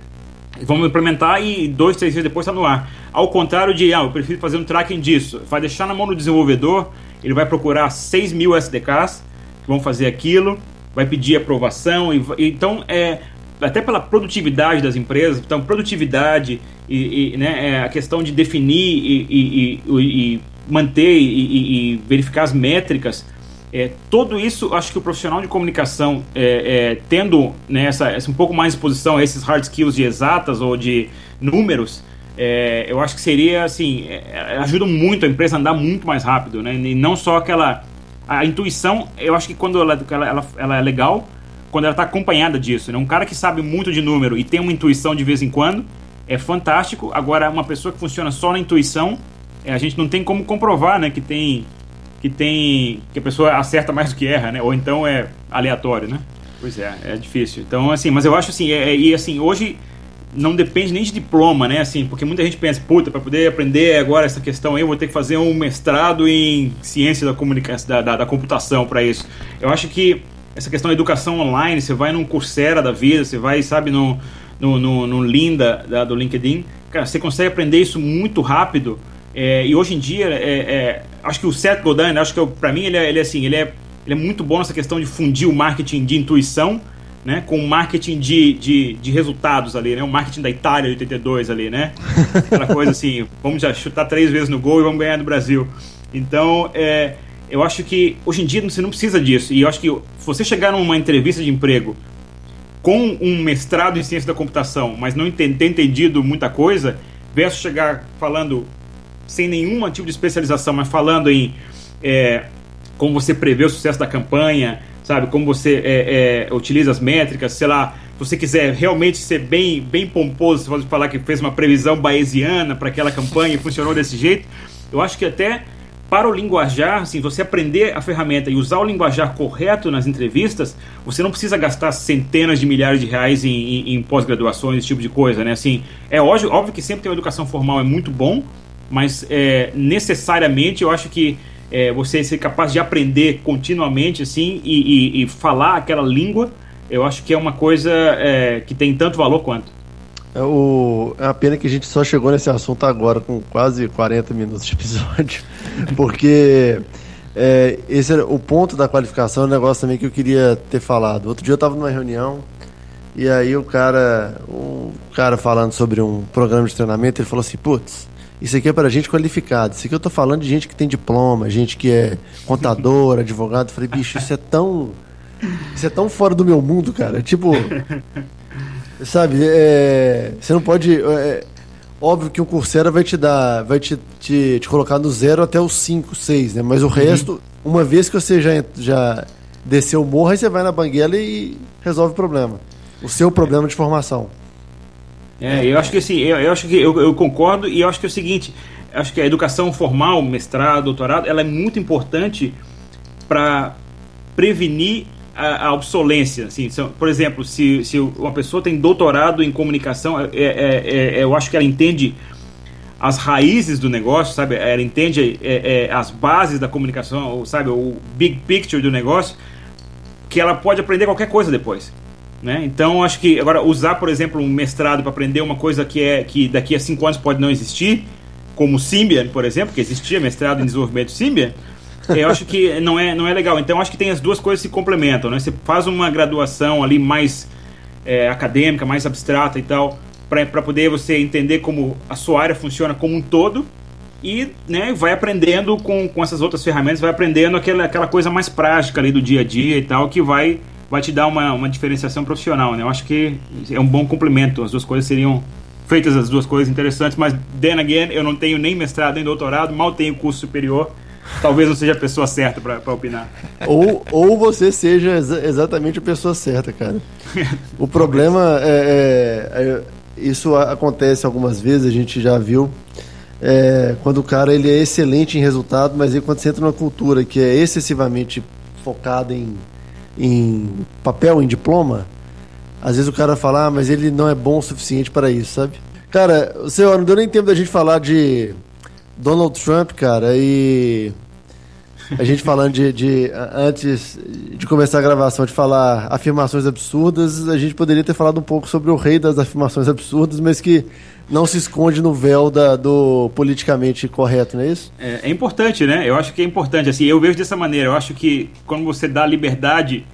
vamos implementar e 2, 3 dias depois está no ar. Ao contrário de, eu prefiro fazer um tracking disso, vai deixar na mão do desenvolvedor, ele vai procurar 6 mil SDKs que vão fazer aquilo, vai pedir aprovação, então até pela produtividade das empresas, então produtividade né, a questão de definir e manter e verificar as métricas, tudo isso, acho que o profissional de comunicação tendo, né, essa um pouco mais exposição a esses hard skills de exatas ou de números, eu acho que seria assim, ajuda muito a empresa a andar muito mais rápido, né? E não só a intuição, eu acho que quando ela é legal quando ela está acompanhada disso, né? Um cara que sabe muito de número e tem uma intuição de vez em quando é fantástico. Agora, uma pessoa que funciona só na intuição, a gente não tem como comprovar, né, que a pessoa acerta mais do que erra, né? Ou então é aleatório, né? Pois é difícil. Então, assim, mas eu acho assim, e assim, hoje não depende nem de diploma, né? Assim, porque muita gente pensa, para poder aprender agora essa questão aí, eu vou ter que fazer um mestrado em ciência da comunicação, da computação para isso. Eu acho que essa questão da educação online, você vai num Coursera da vida, você vai, sabe, no Linda do LinkedIn, cara, você consegue aprender isso muito rápido. E hoje em dia, acho que o Seth Godin, acho que para mim ele é muito bom nessa questão de fundir o marketing de intuição né, com marketing de resultados ali, né, o marketing da Itália de 82 ali, né, aquela coisa assim, vamos já chutar 3 vezes no gol e vamos ganhar do Brasil. Então, eu acho que hoje em dia você não precisa disso, e eu acho que se você chegar numa entrevista de emprego com um mestrado em ciência da computação, mas não ter entendido muita coisa, versus chegar falando sem nenhum tipo de especialização, mas falando em como você prevê o sucesso da campanha, sabe, como você utiliza as métricas, sei lá, se você quiser realmente ser bem pomposo, você pode falar que fez uma previsão bayesiana para aquela campanha e funcionou desse jeito. Eu acho que até para o linguajar, assim, você aprender a ferramenta e usar o linguajar correto nas entrevistas, você não precisa gastar centenas de milhares de reais em pós-graduações, esse tipo de coisa, né? Assim, óbvio que sempre ter uma educação formal é muito bom, mas necessariamente eu acho que você ser capaz de aprender continuamente, assim, e falar aquela língua, eu acho que é uma coisa que tem tanto valor quanto. É uma pena que a gente só chegou nesse assunto agora, com quase 40 minutos de episódio, porque esse era o ponto da qualificação, é um negócio também que eu queria ter falado. Outro dia eu estava numa reunião, e aí um cara falando sobre um programa de treinamento, ele falou assim, putz, isso aqui é para gente qualificada, isso aqui eu tô falando de gente que tem diploma, gente que é contador, advogado. Eu falei, bicho, isso é tão fora do meu mundo, cara, tipo... Sabe, você não pode... óbvio que um Coursera vai te colocar no 0 até os 5, 6, né? Mas o resto, uma vez que você já desceu o morro, aí você vai na banguela e resolve o problema. O seu problema de formação. Eu acho que assim, eu concordo, e eu acho que é o seguinte, acho que a educação formal, mestrado, doutorado, ela é muito importante para prevenir a obsolência, assim. Por exemplo, se uma pessoa tem doutorado em comunicação, eu acho que ela entende as raízes do negócio, sabe? Ela entende as bases da comunicação, sabe? O big picture do negócio, que ela pode aprender qualquer coisa depois, né? Então, acho que agora usar, por exemplo, um mestrado para aprender uma coisa que daqui a 5 anos pode não existir, como o Symbian, por exemplo, que existia mestrado em desenvolvimento Symbian, eu acho que não é legal. Então, acho que tem as duas coisas se complementam, né? Você faz uma graduação ali mais acadêmica, mais abstrata e tal, para poder você entender como a sua área funciona como um todo, e, né, vai aprendendo com essas outras ferramentas, vai aprendendo aquela coisa mais prática ali do dia a dia e tal, que vai te dar uma diferenciação profissional, né? Eu acho que é um bom complemento. As duas coisas seriam feitas, as duas coisas interessantes, mas, then again, eu não tenho nem mestrado nem doutorado, mal tenho curso superior. Talvez não seja a pessoa certa para opinar. Ou você seja exatamente a pessoa certa, cara. O problema isso acontece algumas vezes, a gente já viu, quando o cara ele é excelente em resultado, mas aí quando você entra numa cultura que é excessivamente focada em papel, em diploma, às vezes o cara fala, mas ele não é bom o suficiente para isso, sabe? Cara, não deu nem tempo da gente falar de Donald Trump, cara, e a gente falando antes de começar a gravação, de falar afirmações absurdas, a gente poderia ter falado um pouco sobre o rei das afirmações absurdas, mas que não se esconde no véu do politicamente correto, não é isso? É importante, né? Eu acho que é importante, assim, eu vejo dessa maneira. Eu acho que quando você dá liberdade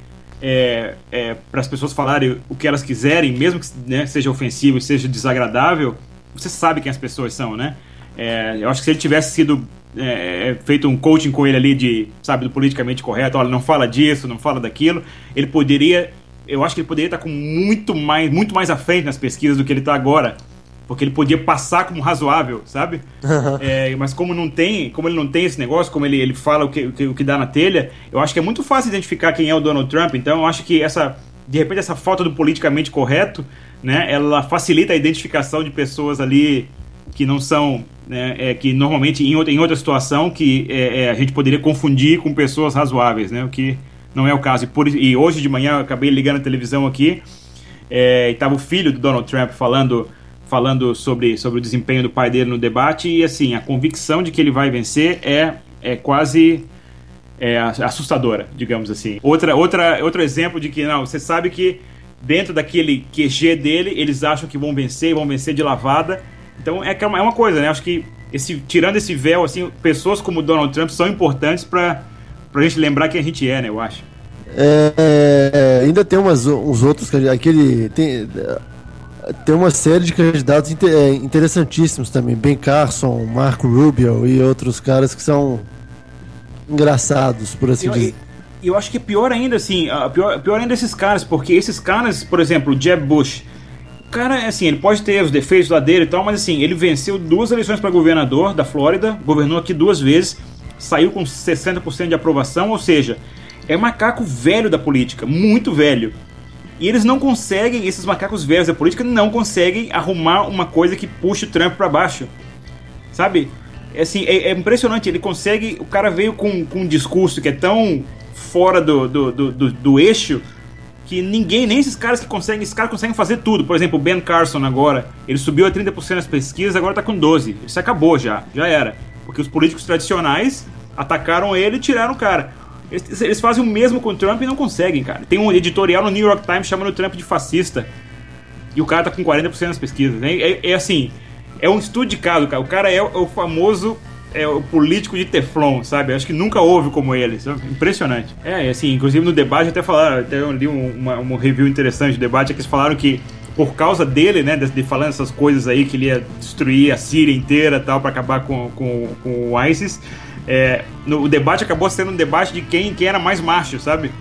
para as pessoas falarem o que elas quiserem, mesmo que, né, seja ofensivo, seja desagradável, você sabe quem as pessoas são, né? Eu acho que se ele tivesse sido feito um coaching com ele ali do politicamente correto, olha, não fala disso, não fala daquilo, eu acho que ele poderia estar com muito mais à frente nas pesquisas do que ele está agora, porque ele podia passar como razoável, sabe? Mas como ele não tem esse negócio, como ele fala o que dá na telha, eu acho que é muito fácil identificar quem é o Donald Trump. Então eu acho que de repente essa falta do politicamente correto, né, ela facilita a identificação de pessoas ali que não são, né, que normalmente em outra situação que a gente poderia confundir com pessoas razoáveis, né, o que não é o caso. E hoje de manhã eu acabei ligando a televisão aqui, e estava o filho do Donald Trump falando sobre o desempenho do pai dele no debate, e assim, a convicção de que ele vai vencer é quase assustadora, digamos assim. Outro exemplo de que não, você sabe que dentro daquele QG dele, eles acham que vão vencer de lavada. Então é uma coisa, né? Acho que tirando esse véu, assim, pessoas como Donald Trump são importantes para a gente lembrar quem a gente é, né? Eu acho. Ainda tem uns outros aquele tem uma série de candidatos interessantíssimos também. Ben Carson, Marco Rubio e outros caras que são engraçados, por assim dizer. Eu acho que é pior ainda, assim, pior ainda esses caras, porque esses caras, por exemplo, o Jeb Bush, o cara, assim, ele pode ter os defeitos lá dele e tal, mas assim, ele venceu 2 eleições para governador da Flórida, governou aqui 2 vezes, saiu com 60% de aprovação, ou seja, é macaco velho da política, muito velho. E eles não conseguem, esses macacos velhos da política não conseguem arrumar uma coisa que puxe o Trump para baixo, sabe? Assim, é impressionante, ele consegue, o cara veio com um discurso que é tão fora do eixo, que ninguém, nem esses caras conseguem fazer tudo. Por exemplo, o Ben Carson agora, ele subiu a 30% nas pesquisas, agora tá com 12%. Isso acabou já era. Porque os políticos tradicionais atacaram ele e tiraram o cara. Eles fazem o mesmo com o Trump e não conseguem, cara. Tem um editorial no New York Times chamando o Trump de fascista. E o cara tá com 40% nas pesquisas. É assim, é um estudo de caso, cara. O cara é o famoso... o político de Teflon, sabe? Acho que nunca houve como ele, sabe? Impressionante. Assim, inclusive no debate até falaram, até eu li um review interessante do debate, que eles falaram que por causa dele, né, de falando essas coisas aí, que ele ia destruir a Síria inteira tal, pra acabar com o ISIS, o debate acabou sendo um debate de quem era mais macho, sabe?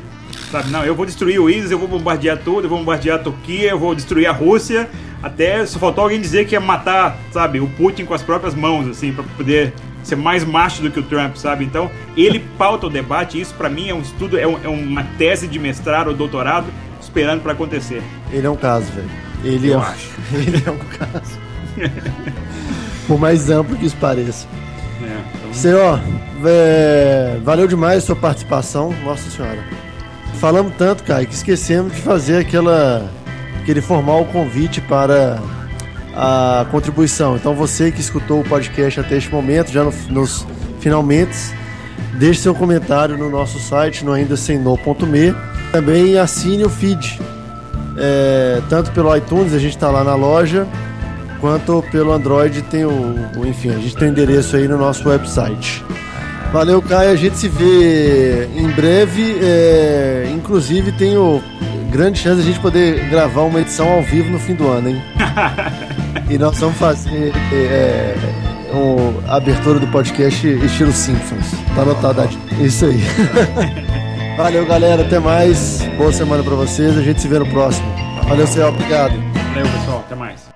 Não, eu vou destruir o ISIS, eu vou bombardear tudo, eu vou bombardear a Turquia, eu vou destruir a Rússia, até só faltou alguém dizer que ia matar, sabe, o Putin com as próprias mãos, assim, pra poder ser mais macho do que o Trump, sabe? Então, ele pauta o debate, isso pra mim é um estudo, é uma tese de mestrado ou doutorado esperando pra acontecer. Ele é um caso, velho. Eu acho. Ele é um caso. Por mais amplo que isso pareça. Então... Senhor, valeu demais a sua participação, nossa senhora. Falamos tanto, cara, que esquecemos de fazer aquele formal convite para a contribuição. Então você que escutou o podcast até este momento, já nos finalmente, deixe seu comentário no nosso site, no aindasemno.me. Também assine o feed, tanto pelo iTunes, a gente está lá na loja, quanto pelo Android, tem enfim, a gente tem o endereço aí no nosso website. Valeu, Caio, a gente se vê em breve, inclusive tenho grande chance de a gente poder gravar uma edição ao vivo no fim do ano, hein? E nós vamos fazer a abertura do podcast estilo Simpsons. Tá anotado. Isso aí. Valeu, galera. Até mais. Boa semana pra vocês. A gente se vê no próximo. Valeu, Céu. Obrigado. Valeu, pessoal. Até mais.